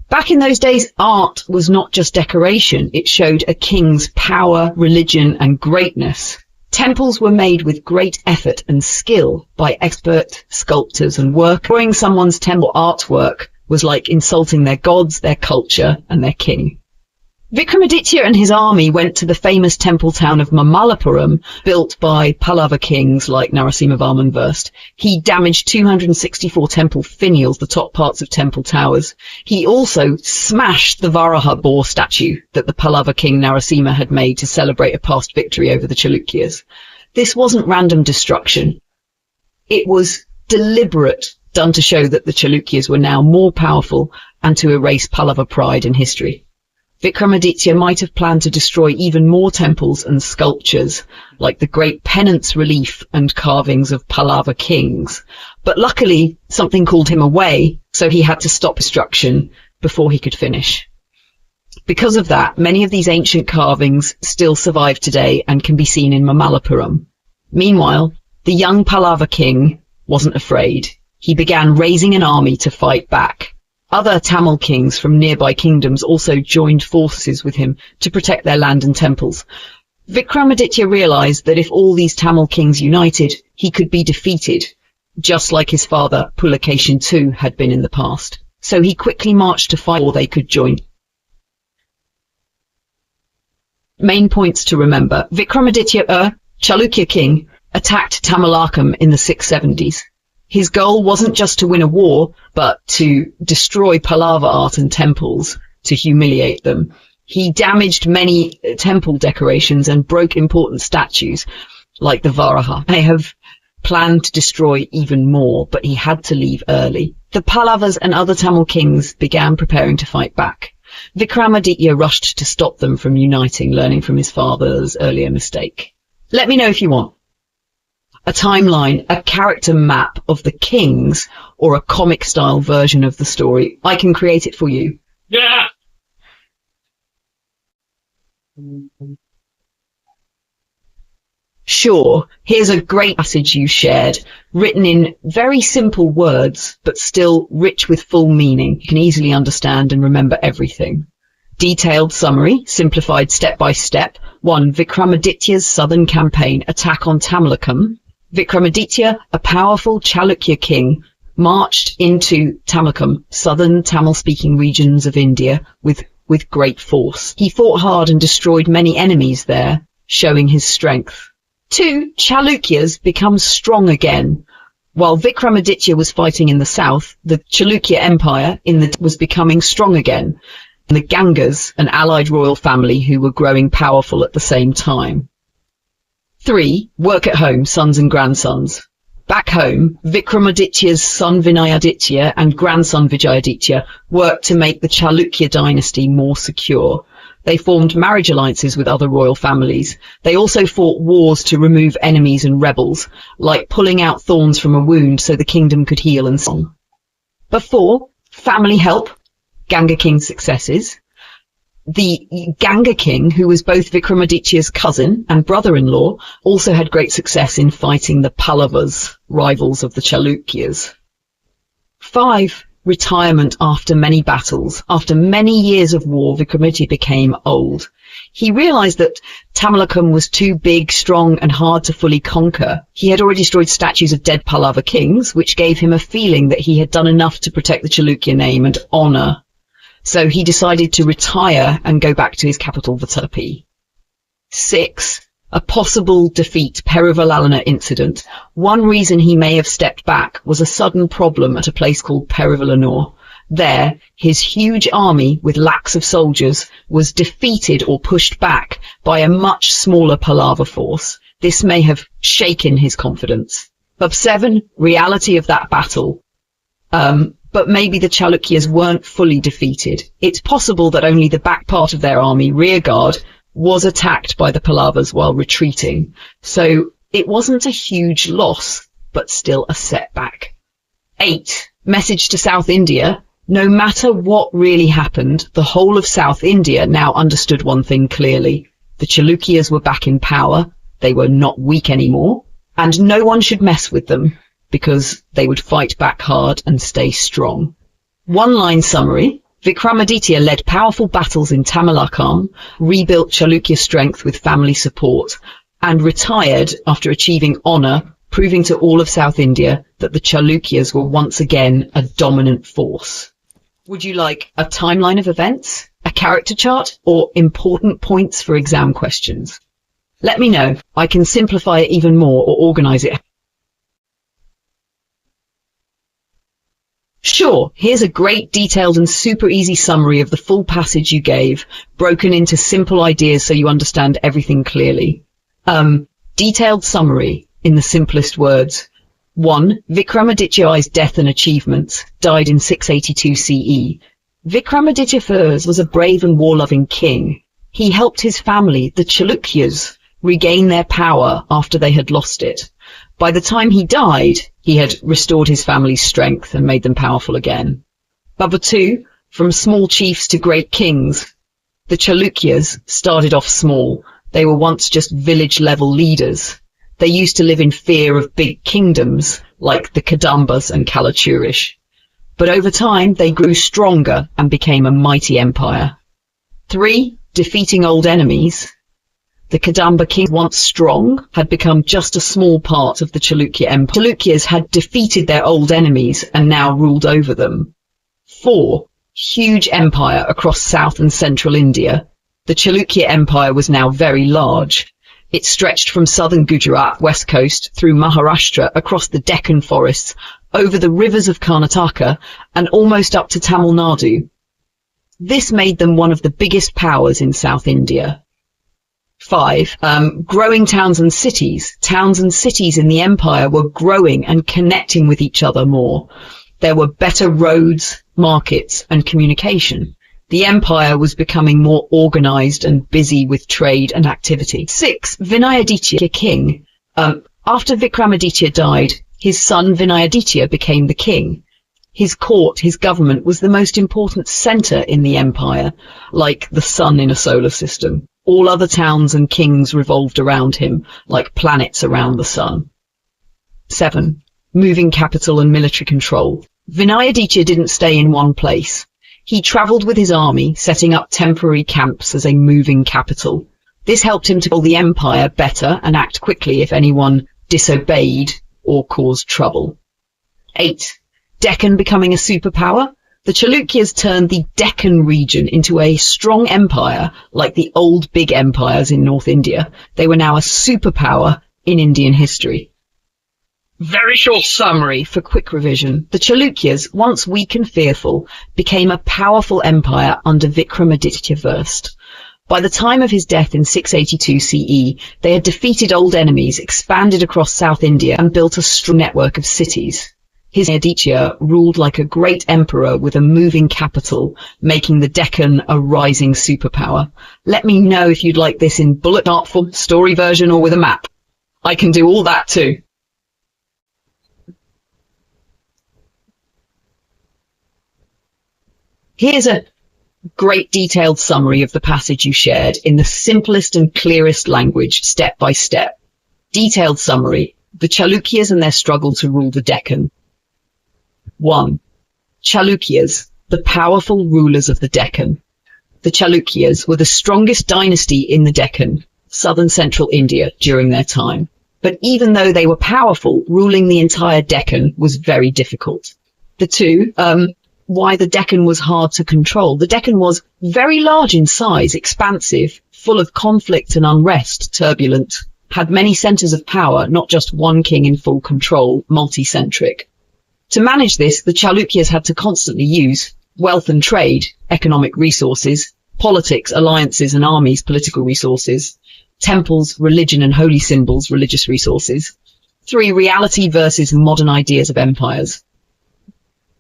Back in those days, art was not just decoration. It showed a king's power, religion, and greatness. Temples were made with great effort and skill by expert sculptors and workers. Destroying someone's temple artwork was like insulting their gods, their culture, and their king. Vikramaditya and his army went to the famous temple town of Mamallapuram, built by Pallava kings like Narasimhavarman I. He damaged 264 temple finials, the top parts of temple towers. He also smashed the Varaha boar statue that the Pallava king Narasimha had made to celebrate a past victory over the Chalukyas. This wasn't random destruction. It was deliberate, done to show that the Chalukyas were now more powerful and to erase Pallava pride in history. Vikramaditya might have planned to destroy even more temples and sculptures, like the great penance relief and carvings of Pallava kings. But luckily, something called him away, so he had to stop destruction before he could finish. Because of that, many of these ancient carvings still survive today and can be seen in Mamallapuram. Meanwhile, the young Pallava king wasn't afraid. He began raising an army to fight back. Other Tamil kings from nearby kingdoms also joined forces with him to protect their land and temples. Vikramaditya realized that if all these Tamil kings united, he could be defeated, just like his father Pulakeshin II had been in the past. So he quickly marched to fight, or they could join. Main points to remember: Vikramaditya, Chalukya king, attacked Tamilakam in the 670s. His goal wasn't just to win a war, but to destroy Pallava art and temples, to humiliate them. He damaged many temple decorations and broke important statues, like the Varaha. They have planned to destroy even more, but he had to leave early. The Pallavas and other Tamil kings began preparing to fight back. Vikramaditya rushed to stop them from uniting, learning from his father's earlier mistake. Let me know if you want a timeline, a character map of the kings, or a comic-style version of the story. I can create it for you. Yeah! Sure, here's a great passage you shared, written in very simple words, but still rich with full meaning. You can easily understand and remember everything. Detailed summary, simplified step by step. 1. Vikramaditya's southern campaign, attack on Tamilakam. Vikramaditya, a powerful Chalukya king, marched into Tamilakam, southern Tamil-speaking regions of India, with great force. He fought hard and destroyed many enemies there, showing his strength. 2. Chalukyas become strong again. While Vikramaditya was fighting in the south, the Chalukya Empire was becoming strong again, and the Gangas, an allied royal family who were growing powerful at the same time. 3. Work at home, sons and grandsons. Back home, Vikramaditya's son Vinayaditya and grandson Vijayaditya worked to make the Chalukya dynasty more secure. They formed marriage alliances with other royal families. They also fought wars to remove enemies and rebels, like pulling out thorns from a wound so the kingdom could heal and so on. 4. Family help, Ganga king's successes. The Ganga king, who was both Vikramaditya's cousin and brother-in-law, also had great success in fighting the Pallavas, rivals of the Chalukyas. 5. Retirement after many battles. After many years of war, Vikramaditya became old. He realized that Tamilakam was too big, strong, and hard to fully conquer. He had already destroyed statues of dead Pallava kings, which gave him a feeling that he had done enough to protect the Chalukya name and honor. So he decided to retire and go back to his capital, Vatappi. 6. A possible defeat, Perivalalana incident. One reason he may have stepped back was a sudden problem at a place called Perivalanur. There, his huge army with lakhs of soldiers was defeated or pushed back by a much smaller Pallava force. This may have shaken his confidence. 7. Reality of that battle. But maybe the Chalukyas weren't fully defeated. It's possible that only the back part of their army, rear guard, was attacked by the Pallavas while retreating. So it wasn't a huge loss, but still a setback. 8. Message to South India. No matter what really happened, the whole of South India now understood one thing clearly. The Chalukyas were back in power, they were not weak anymore, and no one should mess with them, because they would fight back hard and stay strong. One-line summary. Vikramaditya led powerful battles in Tamilakam, rebuilt Chalukya strength with family support, and retired after achieving honour, proving to all of South India that the Chalukyas were once again a dominant force. Would you like a timeline of events, a character chart, or important points for exam questions? Let me know. I can simplify it even more or organise it. Sure, here's a great detailed and super easy summary of the full passage you gave, broken into simple ideas so you understand everything clearly. Detailed summary, in the simplest words. 1. Vikramaditya's death and achievements, died in 682 CE. Vikramaditya I was a brave and war-loving king. He helped his family, the Chalukyas, regain their power after they had lost it. By the time he died, he had restored his family's strength and made them powerful again. 2. From small chiefs to great kings. The Chalukyas started off small. They were once just village-level leaders. They used to live in fear of big kingdoms, like the Kadambas and Kalachurish. But over time, they grew stronger and became a mighty empire. 3. Defeating old enemies. The Kadamba king, once strong, had become just a small part of the Chalukya empire. Chalukyas had defeated their old enemies and now ruled over them. 4. Huge empire across south and central India. The Chalukya empire was now very large. It stretched from southern Gujarat, west coast, through Maharashtra, across the Deccan forests, over the rivers of Karnataka, and almost up to Tamil Nadu. This made them one of the biggest powers in South India. 5. Growing towns and cities. Towns and cities in the empire were growing and connecting with each other more. There were better roads, markets, and communication. The empire was becoming more organized and busy with trade and activity. 6. Vinayaditya king. After Vikramaditya died, his son Vinayaditya became the king. His court, his government, was the most important center in the empire, like the sun in a solar system. All other towns and kings revolved around him, like planets around the sun. 7. Moving capital and military control. Vinayaditya didn't stay in one place. He travelled with his army, setting up temporary camps as a moving capital. This helped him to control the empire better and act quickly if anyone disobeyed or caused trouble. 8. Deccan becoming a superpower. The Chalukyas turned the Deccan region into a strong empire, like the old big empires in North India. They were now a superpower in Indian history. Very short summary for quick revision. The Chalukyas, once weak and fearful, became a powerful empire under Vikramaditya I. By the time of his death in 682 CE, they had defeated old enemies, expanded across South India, and built a strong network of cities. His Aditya ruled like a great emperor with a moving capital, making the Deccan a rising superpower. Let me know if you'd like this in bullet art form, story version, or with a map. I can do all that too. Here's a great detailed summary of the passage you shared in the simplest and clearest language, step by step. Detailed summary. The Chalukyas and their struggle to rule the Deccan. 1. Chalukyas, the powerful rulers of the Deccan. The Chalukyas were the strongest dynasty in the Deccan, southern central India, during their time. But even though they were powerful, ruling the entire Deccan was very difficult. The 2, why the Deccan was hard to control. The Deccan was very large in size, expansive, full of conflict and unrest, turbulent, had many centers of power, not just one king in full control, multi-centric. To manage this, the Chalukyas had to constantly use wealth and trade, economic resources, politics, alliances and armies, political resources, temples, religion and holy symbols, religious resources. 3. Reality versus modern ideas of empires.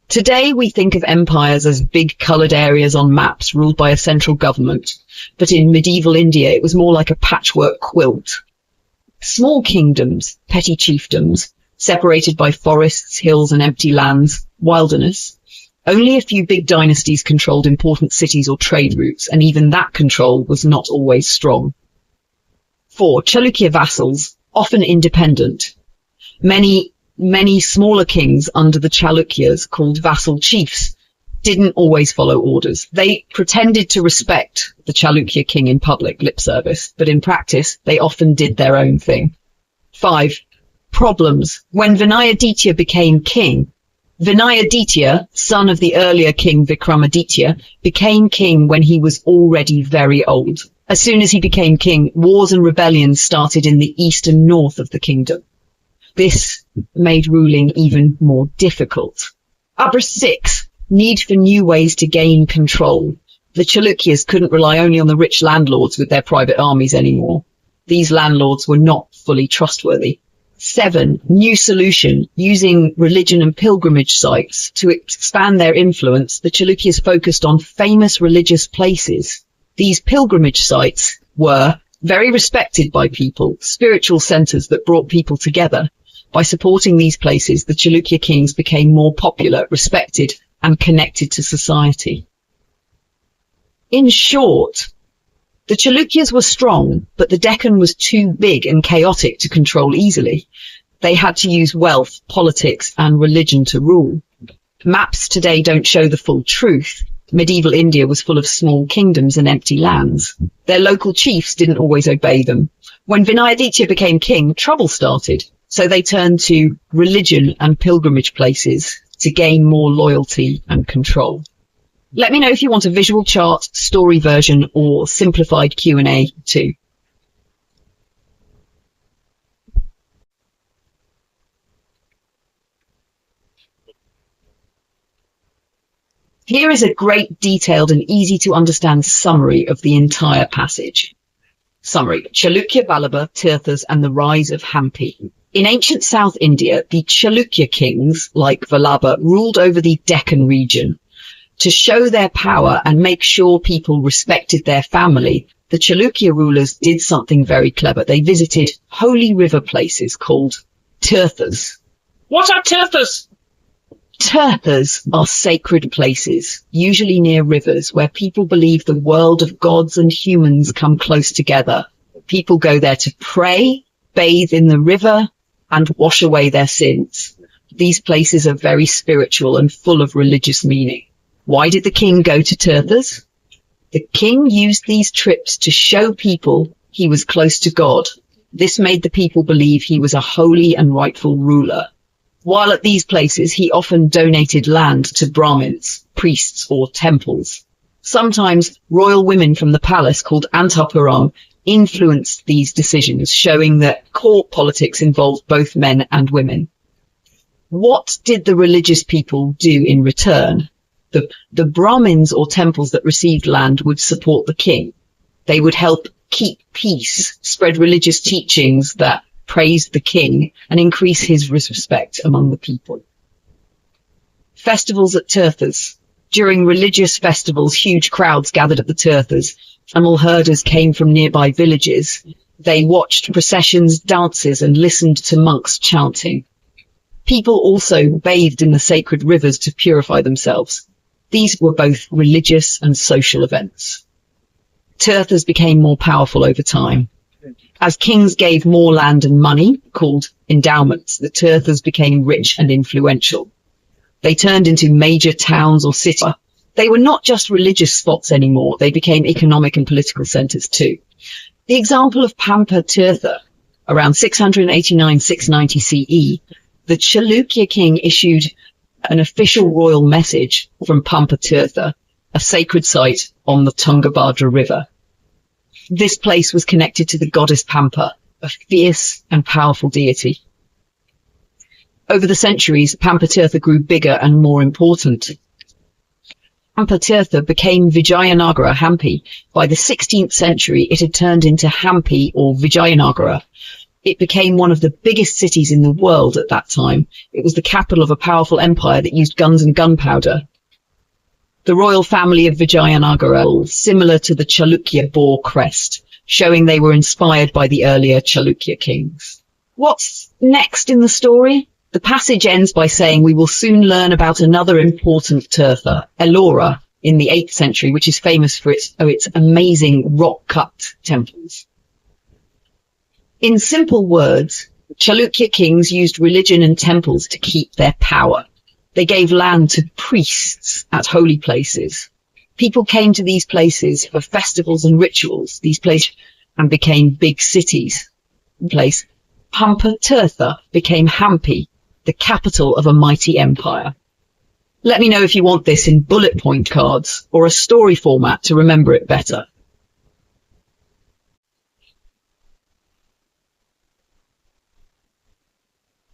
Today we think of empires as big coloured areas on maps ruled by a central government, but in medieval India it was more like a patchwork quilt. Small kingdoms, petty chiefdoms, separated by forests, hills and empty lands, wilderness. Only a few big dynasties controlled important cities or trade routes, and even that control was not always strong. 4. Chalukya vassals, often independent. Many smaller kings under the Chalukyas, called vassal chiefs, didn't always follow orders. They pretended to respect the Chalukya king in public, lip service, but in practice they often did their own thing. 5. Problems. When Vinayaditya became king, Vinayaditya, son of the earlier king Vikramaditya, became king when he was already very old. As soon as he became king, wars and rebellions started in the east and north of the kingdom. This made ruling even more difficult. 6. Need for new ways to gain control. The Chalukyas couldn't rely only on the rich landlords with their private armies anymore. These landlords were not fully trustworthy. 7. New solution. Using religion and pilgrimage sites to expand their influence, the Chalukyas focused on famous religious places. These pilgrimage sites were very respected by people, spiritual centers that brought people together. By supporting these places, the Chalukya kings became more popular, respected, and connected to society. In short, the Chalukyas were strong, but the Deccan was too big and chaotic to control easily. They had to use wealth, politics, and religion to rule. Maps today don't show the full truth. Medieval India was full of small kingdoms and empty lands. Their local chiefs didn't always obey them. When Vinayaditya became king, trouble started. So they turned to religion and pilgrimage places to gain more loyalty and control. Let me know if you want a visual chart, story version, or simplified Q&A too. Here is a great detailed and easy to understand summary of the entire passage. Summary: Chalukya, Vallabha, Tirthas and the rise of Hampi. In ancient South India, the Chalukya kings, like Vallabha, ruled over the Deccan region. To show their power and make sure people respected their family, the Chalukya rulers did something very clever. They visited holy river places called Tirthas. What are Tirthas? Tirthas are sacred places, usually near rivers, where people believe the world of gods and humans come close together. People go there to pray, bathe in the river, and wash away their sins. These places are very spiritual and full of religious meaning. Why did the king go to Tirthas? The king used these trips to show people he was close to God. This made the people believe he was a holy and rightful ruler. While at these places, he often donated land to Brahmins, priests, or temples. Sometimes royal women from the palace, called Antapuram, influenced these decisions, showing that court politics involved both men and women. What did the religious people do in return? The Brahmins or temples that received land would support the king. They would help keep peace, spread religious teachings that praised the king, and increase his respect among the people. Festivals at Tirthas. During religious festivals, huge crowds gathered at the Tirthas. Animal herders came from nearby villages. They watched processions, dances, and listened to monks chanting. People also bathed in the sacred rivers to purify themselves. These were both religious and social events. Tirthas became more powerful over time. As kings gave more land and money, called endowments, the Tirthas became rich and influential. They turned into major towns or cities. They were not just religious spots anymore, they became economic and political centers too. The example of Pampa Tirtha, around 689-690 CE, the Chalukya king issued an official royal message from Pampa Tirtha, a sacred site on the Tungabhadra river. This place was connected to the goddess Pampa, a fierce and powerful deity. Over the centuries, Pampatirtha grew bigger and more important. Pampatirtha became Vijayanagara Hampi. By the 16th century, it had turned into Hampi or Vijayanagara. It became one of the biggest cities in the world at that time. It was the capital of a powerful empire that used guns and gunpowder. The royal family of Vijayanagara, similar to the Chalukya boar crest, showing they were inspired by the earlier Chalukya kings. What's next in the story? The passage ends by saying we will soon learn about another important Tirtha, Ellora, in the 8th century, which is famous for its amazing rock-cut temples. In simple words, Chalukya kings used religion and temples to keep their power. They gave land to priests at holy places. People came to these places for festivals and rituals, and became big cities. Pampatirtha became Hampi, the capital of a mighty empire. Let me know if you want this in bullet point cards or a story format to remember it better.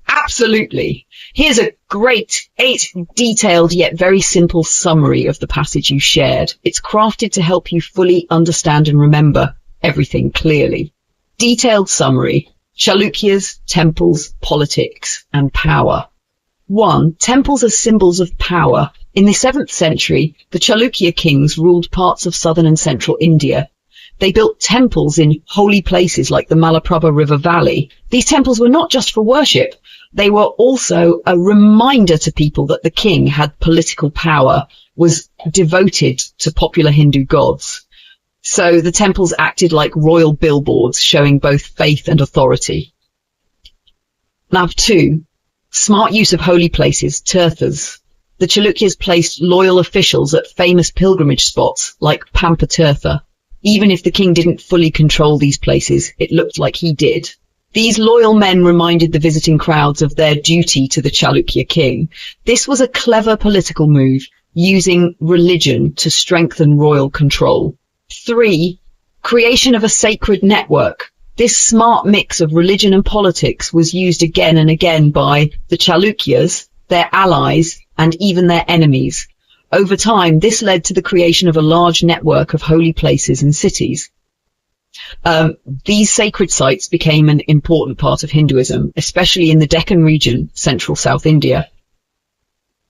Absolutely. Here's a great 8 detailed yet very simple summary of the passage you shared. It's crafted to help you fully understand and remember everything clearly. Detailed summary: Chalukyas, temples, politics, and power. 1. Temples as symbols of power. In the 7th century, the Chalukya kings ruled parts of southern and central India. They built temples in holy places like the Malaprabha River Valley. These temples were not just for worship. They were also a reminder to people that the king had political power, was devoted to popular Hindu gods. So the temples acted like royal billboards showing both faith and authority. Now 2. Smart use of holy places, tirthas. The Chalukyas placed loyal officials at famous pilgrimage spots like Pampatirtha. Even if the king didn't fully control these places, it looked like he did. These loyal men reminded the visiting crowds of their duty to the Chalukya king. This was a clever political move, using religion to strengthen royal control. 3. Creation of a sacred network. This smart mix of religion and politics was used again and again by the Chalukyas, their allies, and even their enemies. Over time, this led to the creation of a large network of holy places and cities. These sacred sites became an important part of Hinduism, especially in the Deccan region, central South India.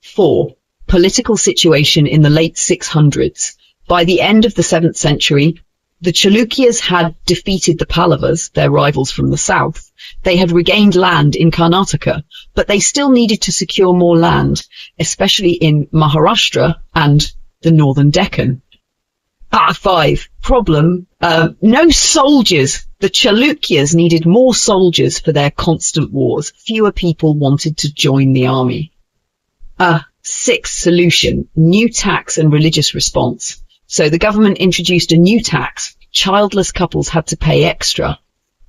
4. Political situation in the late 600s. By the end of the 7th century, the Chalukyas had defeated the Pallavas, their rivals from the south. They had regained land in Karnataka, but they still needed to secure more land, especially in Maharashtra and the northern Deccan. 5. Problem. No soldiers. The Chalukyas needed more soldiers for their constant wars. Fewer people wanted to join the army. 6. Solution. New tax and religious response. So the government introduced a new tax. Childless couples had to pay extra.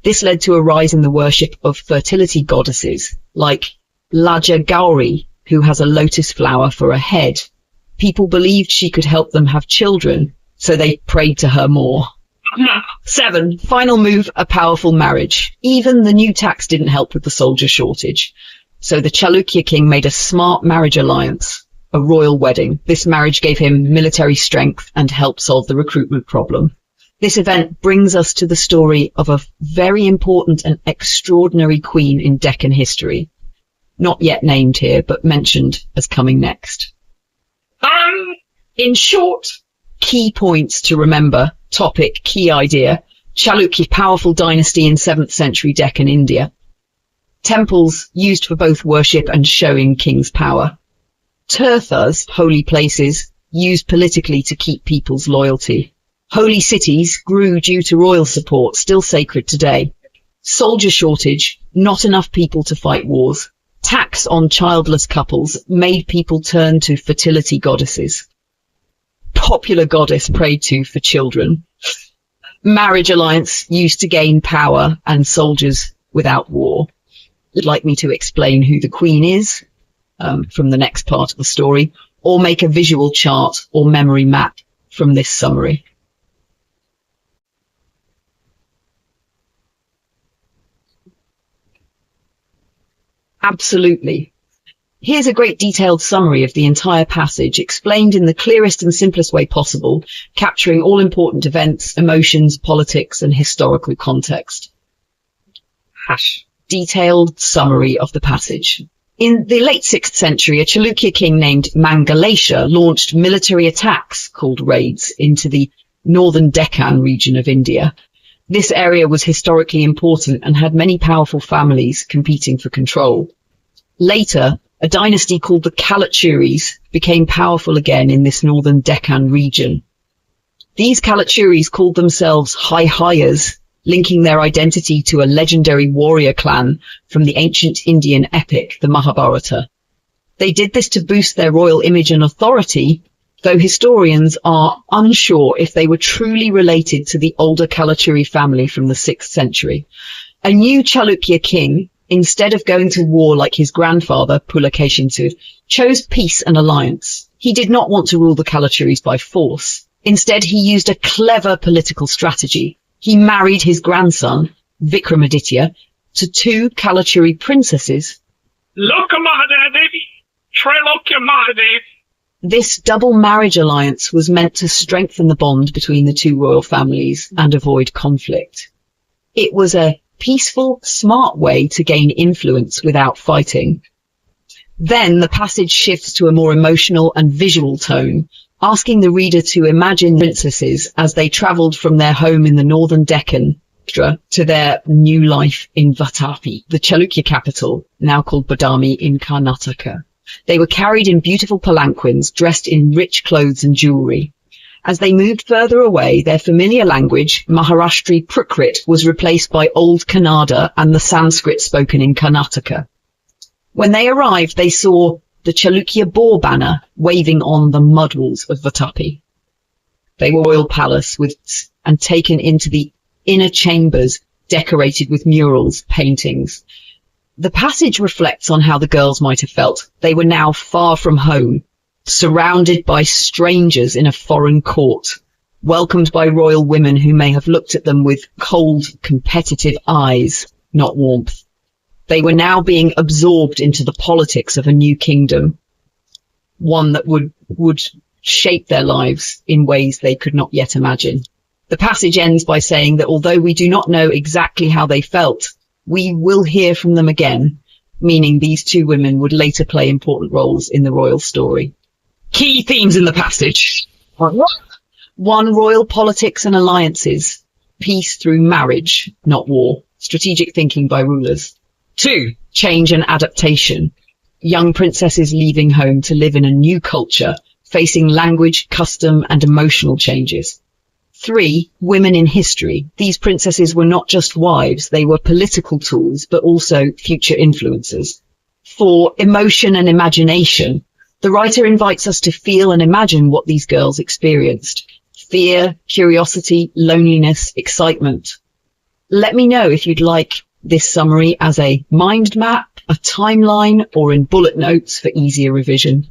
This led to a rise in the worship of fertility goddesses, like Laja Gauri, who has a lotus flower for a head. People believed she could help them have children, so they prayed to her more. 7. Final move, a powerful marriage. Even the new tax didn't help with the soldier shortage. So the Chalukya king made a smart marriage alliance, a royal wedding. This marriage gave him military strength and helped solve the recruitment problem. This event brings us to the story of a very important and extraordinary queen in Deccan history. Not yet named here, but mentioned as coming next. In short, key points to remember. Topic, key idea. Chalukya, powerful dynasty in 7th century Deccan India. Temples used for both worship and showing king's power. Tirthas, holy places, used politically to keep people's loyalty. Holy cities grew due to royal support, still sacred today. Soldier shortage, not enough people to fight wars. Tax on childless couples made people turn to fertility goddesses. Popular goddess prayed to for children. Marriage alliance used to gain power and soldiers without war. You'd like me to explain who the queen is from the next part of the story, or make a visual chart or memory map from this summary? Absolutely. Here's a great detailed summary of the entire passage, explained in the clearest and simplest way possible, capturing all important events, emotions, politics, and historical context. Detailed summary of the passage. In the late 6th century, a Chalukya king named Mangalasha launched military attacks, called raids, into the northern Deccan region of India. This area was historically important and had many powerful families competing for control. Later, a dynasty called the Kalachuris became powerful again in this northern Deccan region. These Kalachuris called themselves Hayas, linking their identity to a legendary warrior clan from the ancient Indian epic, the Mahabharata. They did this to boost their royal image and authority, though historians are unsure if they were truly related to the older Kalachuri family from the 6th century. A new Chalukya king, instead of going to war like his grandfather, Pulakeshintu, chose peace and alliance. He did not want to rule the Kalachuris by force. Instead, he used a clever political strategy. He married his grandson, Vikramaditya, to 2 Kalachuri princesses. This double marriage alliance was meant to strengthen the bond between the 2 royal families and avoid conflict. It was a peaceful, smart way to gain influence without fighting. Then the passage shifts to a more emotional and visual tone, asking the reader to imagine princesses as they travelled from their home in the northern Deccan to their new life in Vatapi, the Chalukya capital, now called Badami in Karnataka. They were carried in beautiful palanquins, dressed in rich clothes and jewellery. As they moved further away, their familiar language, Maharashtri Prakrit, was replaced by Old Kannada and the Sanskrit spoken in Karnataka. When they arrived, they saw the Chalukya boar banner waving on the mud walls of Vatapi. They were royal palace and taken into the inner chambers decorated with murals, paintings. The passage reflects on how the girls might have felt. They were now far from home, surrounded by strangers in a foreign court, welcomed by royal women who may have looked at them with cold, competitive eyes, not warmth. They were now being absorbed into the politics of a new kingdom, one that would shape their lives in ways they could not yet imagine. The passage ends by saying that although we do not know exactly how they felt, we will hear from them again, meaning these 2 women would later play important roles in the royal story. Key themes in the passage. 1. Royal politics and alliances. Peace through marriage, not war. Strategic thinking by rulers. 2. Change and adaptation. Young princesses leaving home to live in a new culture, facing language, custom, and emotional changes. 3. Women in history. These princesses were not just wives, they were political tools, but also future influencers. 4. Emotion and imagination. The writer invites us to feel and imagine what these girls experienced. Fear, curiosity, loneliness, excitement. Let me know if you'd like this summary as a mind map, a timeline, or in bullet notes for easier revision.